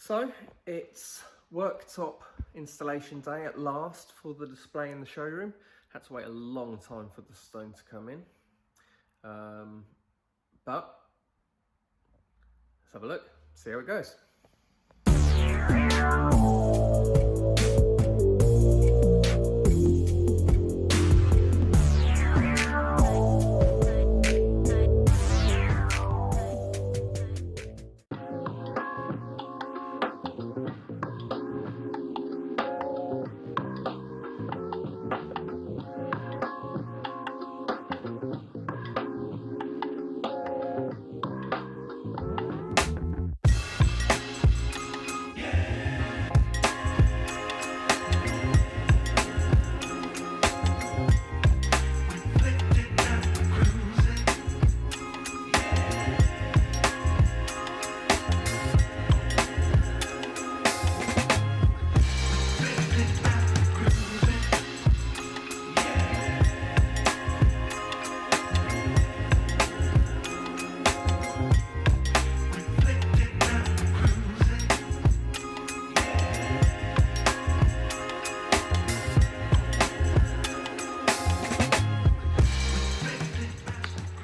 So it's worktop installation day at last for the display in the showroom. Had to wait a long time for the stone to come in, but let's have a look, see how it goes.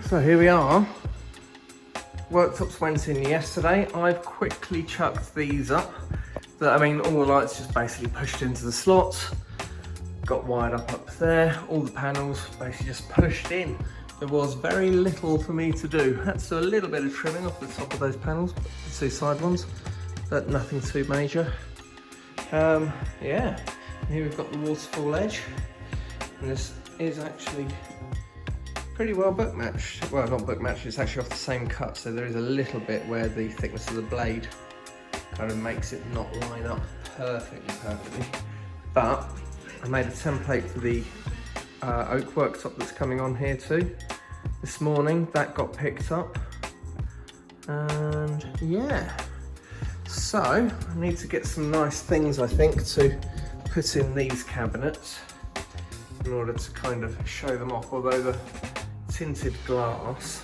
So here we are. Worktops went in yesterday. I've quickly chucked these up. All the lights just basically pushed into the slots, got wired up there. All the panels basically just pushed in. There was very little for me to do. Had to do a little bit of trimming off the top of those panels, the two side ones, but nothing too major. Yeah, here we've got the waterfall edge, and this is actually pretty well book matched. Well, not book matched, it's actually off the same cut, so there is a little bit where the thickness of the blade kind of makes it not line up perfectly. But I made a template for the oak worktop that's coming on here too. This morning, that got picked up. And yeah, so I need to get some nice things, I think, to put in these cabinets in order to kind of show them off, although the tinted glass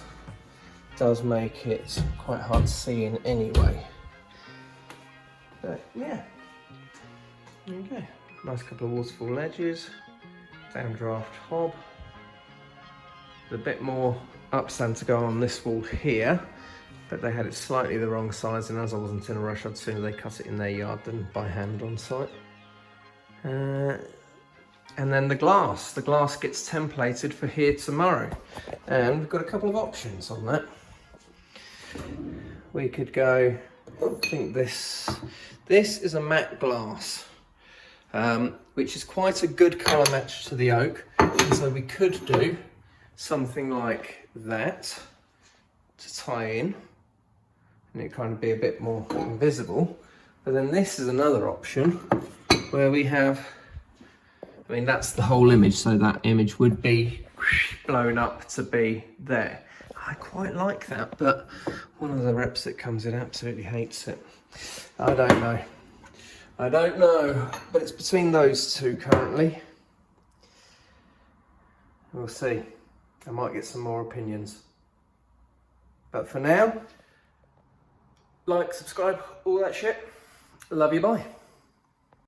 does make it quite hard to see in anyway. But yeah, there you go. Nice couple of waterfall edges, downdraft hob. There's a bit more upstand to go on this wall here, but they had it slightly the wrong size, and as I wasn't in a rush, I'd sooner they cut it in their yard than by hand on site. And then the glass gets templated for here tomorrow. And we've got a couple of options on that. We could go, I think this is a matte glass, which is quite a good colour match to the oak. And so we could do something like that to tie in, and it kind of be a bit more invisible. But then this is another option where we have, that's the whole image, so that image would be blown up to be there. I quite like that, but one of the reps that comes in absolutely hates it. I don't know, but it's between those two currently. We'll see. I might get some more opinions. But for now, like, subscribe, all that shit. Love you, bye.